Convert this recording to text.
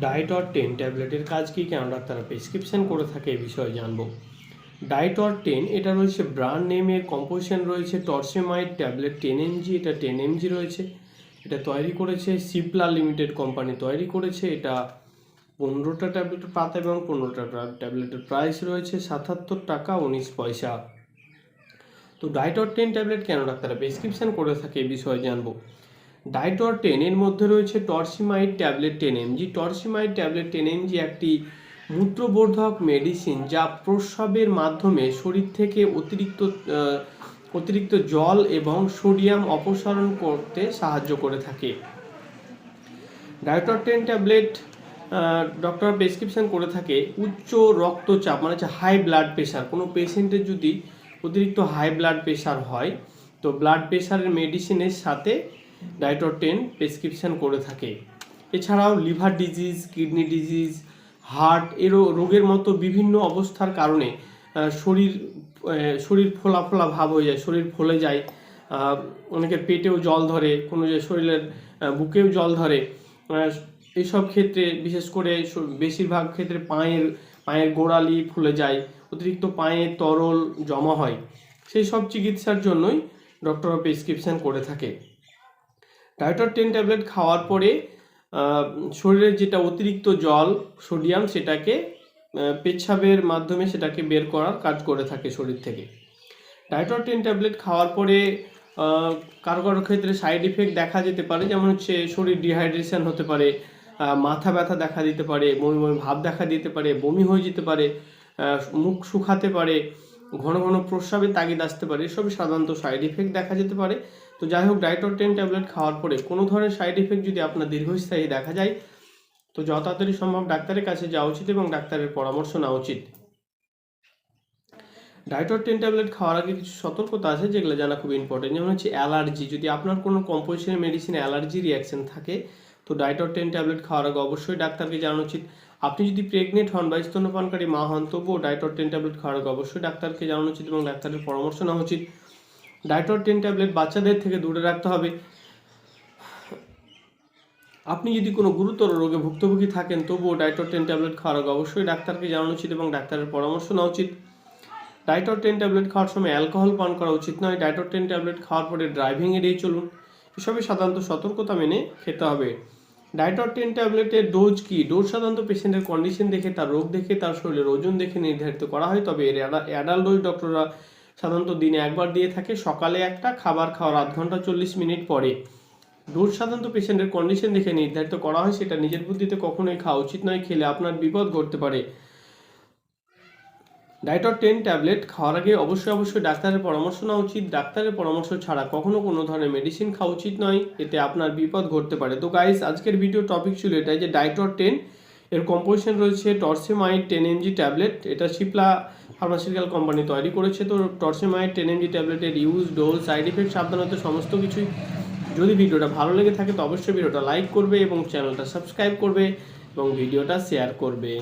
ডায়েটর 10 ট্যাবলেটের কাজ কী, কেন ডাক্তাররা প্রেসক্রিপশন করে থাকে এই বিষয়ে জানবো। ডায়েটর 10 এটা রয়েছে ব্র্যান্ড নেমের, কম্পোজিশন রয়েছে টর্সেমাইড ট্যাবলেট 10 mg, এটা 10 mg রয়েছে। এটা তৈরি করেছে সিপ্লা লিমিটেড কোম্পানি তৈরি করেছে। এটা 15টা ট্যাবলেটের পাতা এবং 15টা ট্যাবলেটের প্রাইস রয়েছে 77 টাকা 19 পয়সা। তো ডায়েটর 10 ট্যাবলেট কেন ডাক্তাররা প্রেসক্রিপশন করে থাকে এই বিষয়ে জানবো। ডায়েটর 10 এর মধ্যে রয়েছে টর্সিমাইড ট্যাবলেট 10 mg। টর্সিমাইড ট্যাবলেট 10 mg একটি মূত্রবর্ধক মেডিসিন যা প্রস্রাবের মাধ্যমে শরীর থেকে অতিরিক্ত জল এবং সোডিয়াম অপসারণ করতে সাহায্য করে থাকে। ডায়েটর 10 ট্যাবলেট ডক্টর প্রেসক্রিপশন করে থাকে উচ্চ রক্তচাপ, মানে হচ্ছে হাই ব্লাড প্রেশার। কোনো পেশেন্টের যদি অতিরিক্ত হাই ব্লাড প্রেশার হয় তো ব্লাড প্রেশারের মেডিসিনের সাথে ডায়েটর 10 প্রেসক্রিপশন করে থাকে। এছাড়াও liver disease, kidney disease, heart রোগের মতো বিভিন্ন অবস্থার কারণে শরীর ফোলা ফোলা ভাব হয়ে যায়, শরীর ফুলে যায়, অনেকের পেটেও জল ধরে, কোনো যে শরীরের বুকেও জল ধরে। এইসব ক্ষেত্রে বিশেষ করে বেশিরভাগ ক্ষেত্রে পায়ের গোড়ালি ফুলে যায়, অতিরিক্ত পায়ে তরল জমা হয়, সেই সব চিকিৎসার জন্যই ডক্টররা প্রেসক্রিপশন করে থাকে। ডায়েটর 10 ট্যাবলেট খাওয়ার পরে শরীরের যেটা অতিরিক্ত জল সোডিয়াম সেটাকে পেচ্ছাবের মাধ্যমে সেটাকে বের করার কাজ করে থাকে শরীর থেকে। ডায়েটর 10 ট্যাবলেট খাওয়ার পরে কারো কারো ক্ষেত্রে সাইড ইফেক্ট দেখা যেতে পারে, যেমন হচ্ছে শরীর ডিহাইড্রেশন হতে পারে, মাথা ব্যথা দেখা দিতে পারে, বমি বমি ভাব দেখা দিতে পারে, বমি হয়ে যেতে পারে, মুখ শুকাতে পারে, ঘন ঘন প্রস্রাবের তাগিদ আসতে পারে। এসবই সাধারণত সাইড ইফেক্ট দেখা যেতে পারে। তো যাই হোক, ডায়েটর 10 ট্যাবলেট খাওয়ার পরে কোনো ধরনের সাইড ইফেক্ট যদি আপনার দীর্ঘস্থায়ী দেখা যায় তো যত তাড়াতাড়ি সম্ভব ডাক্তারের কাছে যাওয়া উচিত এবং ডাক্তারের পরামর্শ নেওয়া উচিত। ডায়েটর 10 ট্যাবলেট খাওয়ার আগে কিছু সতর্কতা আছে যেগুলো জানা খুব ইম্পর্টেন্ট, যেমন হচ্ছে অ্যালার্জি। যদি আপনার কোনো কম্পোজিশনের মেডিসিনে অ্যালার্জি রিয়াকশন থাকে তো ডায়েটর 10 ট্যাবলেট খাওয়ার আগে অবশ্যই ডাক্তারকে জানানো উচিত। আপনি যদি প্রেগনেন্ট হন বা স্তন্যপানকারী মা হন তবুও ডায়েটর 10 ট্যাবলেট খাওয়ার আগে অবশ্যই ডাক্তারকে জানানো উচিত এবং ডাক্তারের পরামর্শ নেওয়া উচিত। ডায়েটর 10 ট্যাবলেট বাচ্চাদের থেকে দূরে রাখতে হবে। আপনি যদি কোনো গুরুতর রোগে ভুক্তভোগী থাকেন তবুও ডায়েটর 10 ট্যাবলেট খাওয়ার আগে অবশ্যই ডাক্তারকে জানানো উচিত এবং ডাক্তারের পরামর্শ নেওয়া উচিত। ডায়েটর 10 ট্যাবলেট খাওয়ার সময় অ্যালকোহল পান করা উচিত নয়। ডায়েটর 10 ট্যাবলেট খাওয়ার পরে ড্রাইভিং এড়িয়ে চলুন। এসবই সাধারণত সতর্কতা মেনে খেতে হবে। ডায়েটর 10 ট্যাবলেটের ডোজ কি? ডোজ সাধারণত পেশেন্টের কন্ডিশন দেখে, তার রোগ দেখে, তার শরীরের ওজন দেখে নির্ধারিত করা হয়। তবে এর অ্যাডাল্ট ডোজ ডক্টররা সাধারণত দিনে একবার দিয়ে থাকে, সকালে একটা, খাবার খাওয়ার আধ ঘন্টা 40 মিনিট পরে। ডোজ সাধারণত পেশেন্টের কন্ডিশন দেখে নির্ধারিত করা হয়, সেটা নিজের বুদ্ধিতে কখনোই খাওয়া উচিত নয়, খেলে আপনার বিপদ ঘটতে পারে। ডায়েটর 10 ট্যাবলেট খাওয়ার আগে অবশ্যই ডাক্তারের পরামর্শ নেওয়া উচিত। ডাক্তারের পরামর্শ ছাড়া কখনো কোনো ধরনের মেডিসিন খাওয়া উচিত নয়, এতে আপনার বিপদ ঘটতে পারে। তো গাইস, আজকের ভিডিও টপিক ছিল এটাই যে ডায়েটর 10 এর কম্পোজিশন রয়েছে টর্সেমাইড 10 mg ট্যাবলেট। এটা সিপ্লা ফার্মাসিউটিক্যাল কোম্পানি তৈরি করেছে। তো টর্সেমাইড 10 mg ট্যাবলেটের ইউজ, ডোজ, সাইড ইফেক্ট, সাবধানতা সমস্ত কিছুই। যদি ভিডিওটা ভালো লেগে থাকে তো অবশ্যই ভিডিওটা লাইক করবে এবং চ্যানেলটা সাবস্ক্রাইব করবে এবং ভিডিওটা শেয়ার করবে।